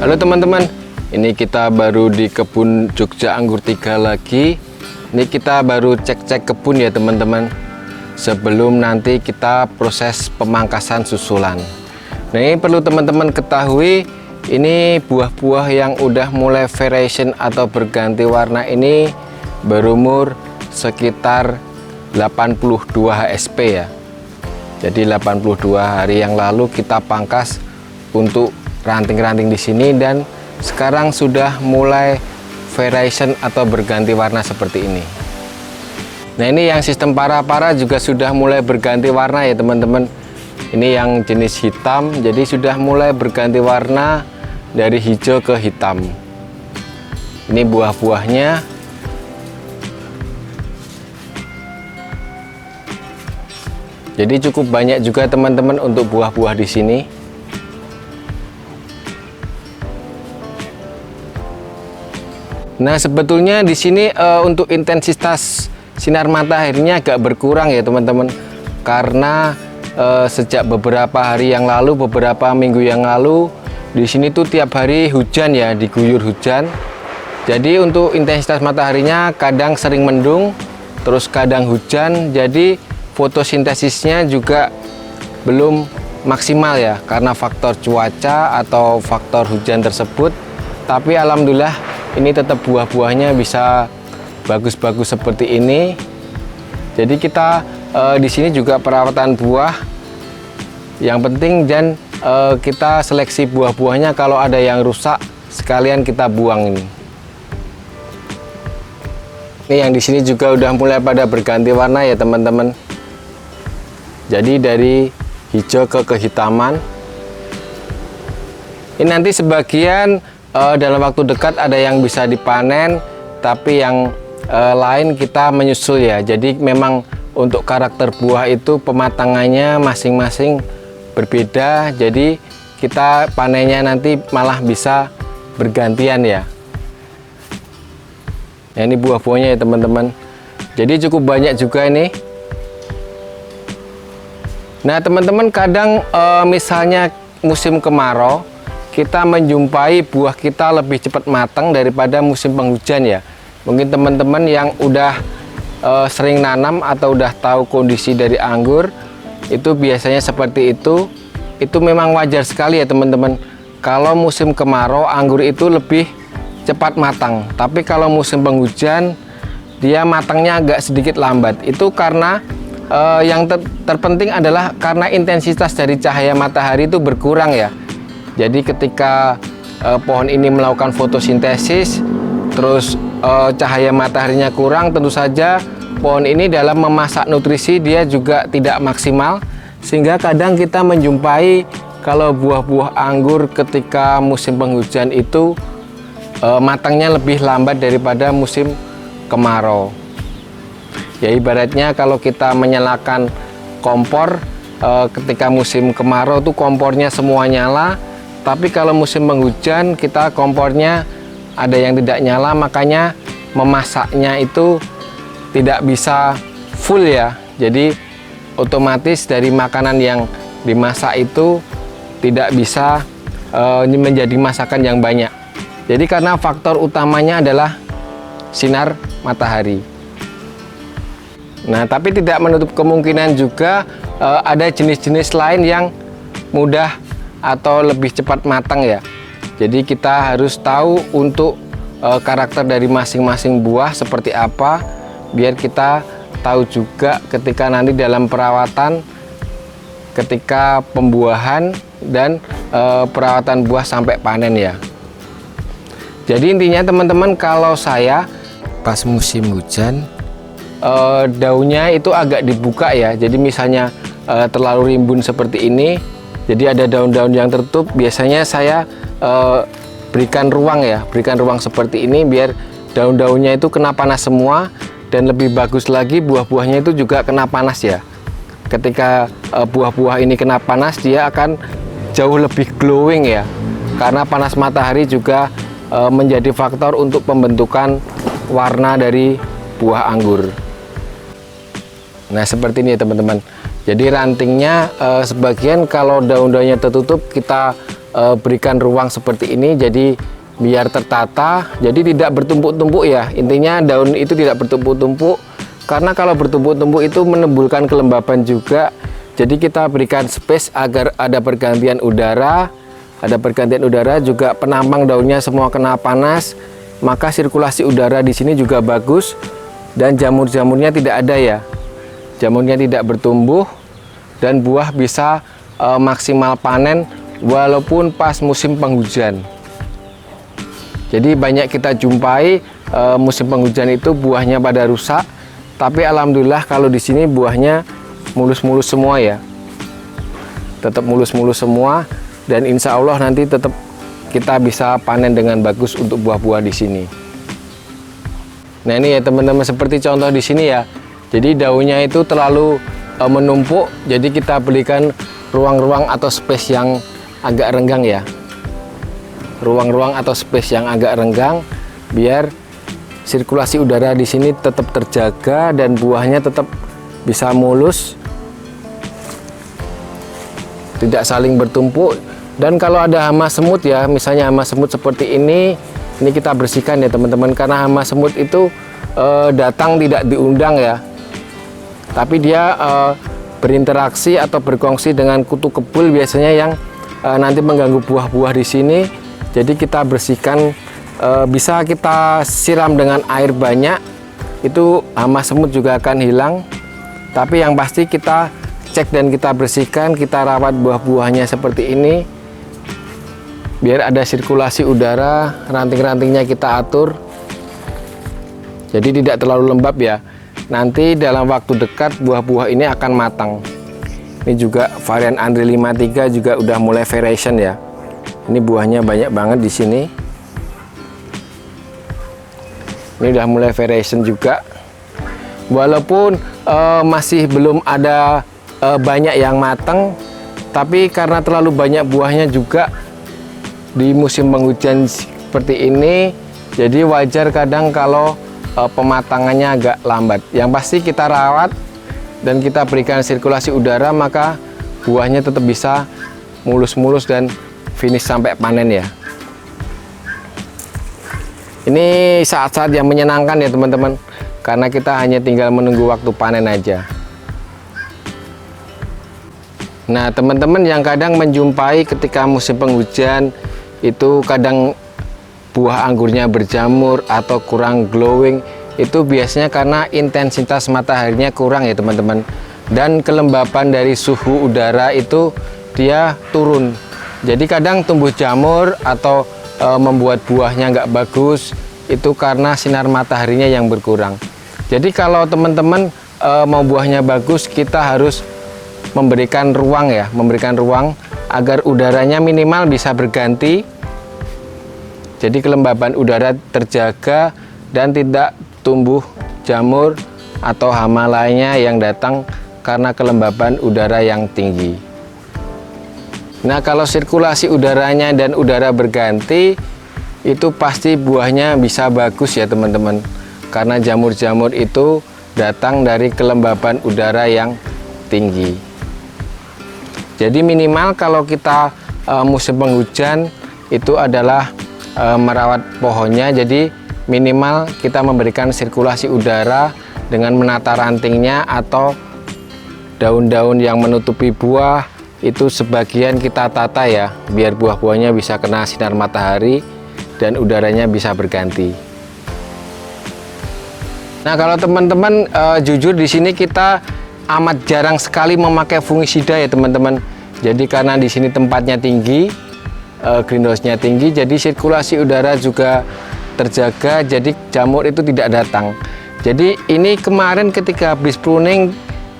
Halo teman-teman, ini kita baru di kebun Jogja Anggur 3 lagi. Ini kita baru cek-cek kebun ya teman-teman, sebelum nanti kita proses pemangkasan susulan. Nah, ini perlu teman-teman ketahui, ini buah-buah yang udah mulai variation atau berganti warna ini berumur sekitar 82 HSP ya. Jadi 82 hari yang lalu kita pangkas untuk ranting-ranting di sini, dan sekarang sudah mulai variation atau berganti warna seperti ini. Nah, ini yang sistem para-para juga sudah mulai berganti warna ya teman-teman. Ini yang jenis hitam, jadi sudah mulai berganti warna dari hijau ke hitam. Ini buah-buahnya. Jadi cukup banyak juga teman-teman untuk buah-buah di sini. Nah, sebetulnya di sini untuk intensitas sinar mataharinya agak berkurang ya teman-teman, karena sejak beberapa hari yang lalu, beberapa minggu yang lalu, di sini tuh tiap hari hujan ya, diguyur hujan. Jadi untuk intensitas mataharinya kadang sering mendung, terus kadang hujan. Jadi fotosintesisnya juga belum maksimal ya, karena faktor cuaca atau faktor hujan tersebut. Tapi alhamdulillah ini tetap buah-buahnya bisa bagus-bagus seperti ini. Jadi kita di sini juga perawatan buah yang penting, dan kita seleksi buah-buahnya, kalau ada yang rusak sekalian kita buang ini. Ini yang di sini juga udah mulai pada berganti warna ya teman-teman. Jadi dari hijau ke kehitaman. Ini nanti sebagian dalam waktu dekat ada yang bisa dipanen, tapi yang lain kita menyusul ya. Jadi memang untuk karakter buah itu pematangannya masing-masing berbeda, jadi kita panennya nanti malah bisa bergantian ya. Nah, ini buah-buahnya ya teman-teman. Jadi cukup banyak juga ini. Nah teman-teman, kadang misalnya musim kemarau, kita menjumpai buah kita lebih cepat matang daripada musim penghujan ya. Mungkin teman-teman yang udah sering nanam atau udah tahu kondisi dari anggur, itu biasanya seperti itu. Itu memang wajar sekali ya teman-teman. Kalau musim kemarau, anggur itu lebih cepat matang. Tapi kalau musim penghujan, dia matangnya agak sedikit lambat. Itu karena yang terpenting adalah karena intensitas dari cahaya matahari itu berkurang ya. Jadi ketika pohon ini melakukan fotosintesis, terus cahaya mataharinya kurang, tentu saja pohon ini dalam memasak nutrisi dia juga tidak maksimal, sehingga kadang kita menjumpai kalau buah-buah anggur ketika musim penghujan itu matangnya lebih lambat daripada musim kemarau. Ya ibaratnya kalau kita menyalakan kompor ketika musim kemarau tuh kompornya semua nyala, tapi kalau musim penghujan kita kompornya ada yang tidak nyala, makanya memasaknya itu tidak bisa full ya. Jadi otomatis dari makanan yang dimasak itu tidak bisa menjadi masakan yang banyak. Jadi karena faktor utamanya adalah sinar matahari. Nah, tapi tidak menutup kemungkinan juga ada jenis-jenis lain yang mudah atau lebih cepat matang ya. Jadi kita harus tahu untuk karakter dari masing-masing buah seperti apa, biar kita tahu juga ketika nanti dalam perawatan, ketika pembuahan dan perawatan buah sampai panen ya. Jadi intinya teman-teman, kalau saya pas musim hujan daunnya itu agak dibuka ya. Jadi misalnya terlalu rimbun seperti ini, jadi ada daun-daun yang tertutup, biasanya saya berikan ruang ya, berikan ruang seperti ini biar daun-daunnya itu kena panas semua, dan lebih bagus lagi buah-buahnya itu juga kena panas ya. Ketika buah-buah ini kena panas, dia akan jauh lebih glowing ya, karena panas matahari juga menjadi faktor untuk pembentukan warna dari buah anggur. Nah seperti ini ya teman-teman. Jadi rantingnya sebagian kalau daun-daunnya tertutup kita berikan ruang seperti ini, jadi biar tertata, jadi tidak bertumpuk-tumpuk ya. Intinya daun itu tidak bertumpuk-tumpuk, karena kalau bertumpuk-tumpuk itu menimbulkan kelembaban juga. Jadi kita berikan space agar ada pergantian udara, juga penampang daunnya semua kena panas, maka sirkulasi udara di sini juga bagus dan jamur-jamurnya tidak ada ya. Jamurnya tidak bertumbuh dan buah bisa maksimal panen walaupun pas musim penghujan. Jadi banyak kita jumpai musim penghujan itu buahnya pada rusak, tapi alhamdulillah kalau di sini buahnya mulus-mulus semua ya, tetap mulus-mulus semua, dan insya Allah nanti tetap kita bisa panen dengan bagus untuk buah-buah di sini. Nah ini ya teman-teman, seperti contoh di sini ya. Jadi daunnya itu terlalu menumpuk, jadi kita berikan ruang-ruang atau space yang agak renggang ya. Ruang-ruang atau space yang agak renggang biar sirkulasi udara di sini tetap terjaga dan buahnya tetap bisa mulus, tidak saling bertumpuk. Dan kalau ada hama semut ya, misalnya hama semut seperti ini kita bersihkan ya teman-teman, karena hama semut itu datang tidak diundang ya, tapi dia berinteraksi atau berkongsi dengan kutu kebul biasanya yang nanti mengganggu buah-buah di sini. Jadi kita bersihkan, bisa kita siram dengan air banyak, itu hama semut juga akan hilang. Tapi yang pasti kita cek dan kita bersihkan, kita rawat buah-buahnya seperti ini, biar ada sirkulasi udara, ranting-rantingnya kita atur, jadi tidak terlalu lembab ya. Nanti dalam waktu dekat buah-buah ini akan matang. Ini juga varian Andri 53 juga udah mulai variation ya. Ini buahnya banyak banget di sini. Ini udah mulai variation juga. Walaupun masih belum ada banyak yang matang, tapi karena terlalu banyak buahnya juga di musim penghujan seperti ini, jadi wajar kadang kalau pematangannya agak lambat. Yang pasti kita rawat dan kita berikan sirkulasi udara, maka buahnya tetap bisa mulus-mulus dan finish sampai panen ya. Ini saat-saat yang menyenangkan ya teman-teman, karena kita hanya tinggal menunggu waktu panen aja. Nah teman-teman yang kadang menjumpai ketika musim penghujan itu kadang buah anggurnya berjamur atau kurang glowing, itu biasanya karena intensitas mataharinya kurang ya teman-teman, dan kelembapan dari suhu udara itu dia turun. Jadi kadang tumbuh jamur atau membuat buahnya nggak bagus, itu karena sinar mataharinya yang berkurang. Jadi kalau teman-teman mau buahnya bagus, kita harus memberikan ruang ya, agar udaranya minimal bisa berganti. Jadi kelembaban udara terjaga dan tidak tumbuh jamur atau hama lainnya yang datang karena kelembaban udara yang tinggi. Nah kalau sirkulasi udaranya dan udara berganti, itu pasti buahnya bisa bagus ya teman-teman, karena jamur-jamur itu datang dari kelembaban udara yang tinggi. Jadi minimal kalau kita musim penghujan itu adalah merawat pohonnya, jadi minimal kita memberikan sirkulasi udara dengan menata rantingnya atau daun-daun yang menutupi buah, itu sebagian kita tata ya, biar buah-buahnya bisa kena sinar matahari dan udaranya bisa berganti. Nah kalau teman-teman jujur di sini kita amat jarang sekali memakai fungisida ya teman-teman. Jadi karena di sini tempatnya tinggi, greenhouse-nya tinggi, jadi sirkulasi udara juga terjaga, jadi jamur itu tidak datang. Jadi ini kemarin ketika habis pruning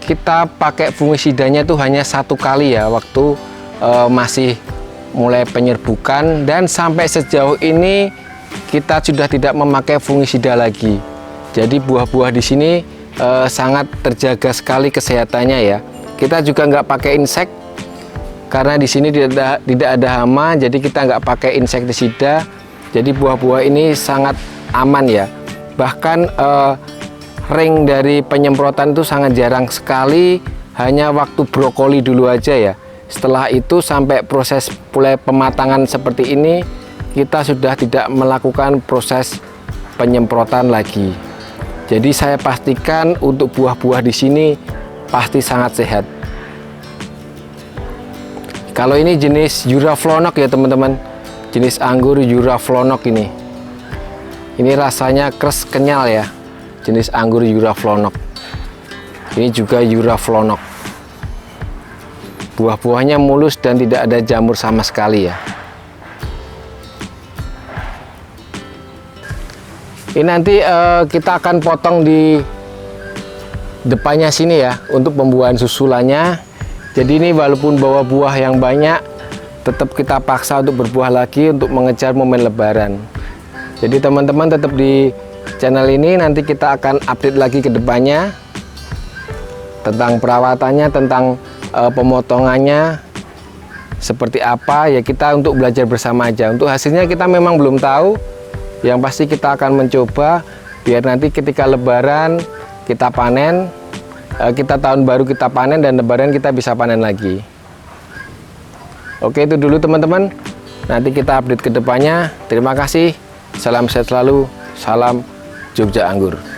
kita pakai fungisidanya tuh hanya 1 kali ya, waktu masih mulai penyerbukan, dan sampai sejauh ini kita sudah tidak memakai fungisida lagi. Jadi buah-buah di sini sangat terjaga sekali kesehatannya ya. Kita juga nggak pakai insek karena di sini tidak ada hama, jadi kita nggak pakai insektisida. Jadi buah-buah ini sangat aman ya. Bahkan ring dari penyemprotan itu sangat jarang sekali, hanya waktu brokoli dulu aja ya. Setelah itu sampai proses mulai pematangan seperti ini, kita sudah tidak melakukan proses penyemprotan lagi. Jadi saya pastikan untuk buah-buah di sini pasti sangat sehat. Kalau ini jenis Juraflonok ya teman-teman, jenis anggur Juraflonok ini. Ini rasanya keras kenyal ya, jenis anggur Juraflonok. Ini juga Juraflonok. Buah-buahnya mulus dan tidak ada jamur sama sekali ya. Ini nanti kita akan potong di depannya sini ya untuk pembuahan susulannya. Jadi ini walaupun bawa buah yang banyak, tetap kita paksa untuk berbuah lagi untuk mengejar momen lebaran. Jadi teman-teman tetap di channel ini, nanti kita akan update lagi ke depannya tentang perawatannya, tentang pemotongannya seperti apa ya, kita untuk belajar bersama aja. Untuk hasilnya kita memang belum tahu, yang pasti kita akan mencoba biar nanti ketika lebaran kita panen, kita tahun baru kita panen, dan lebaran kita bisa panen lagi. Oke, itu dulu teman-teman, nanti kita update ke depannya. Terima kasih, salam sehat selalu, salam Jogja Anggur.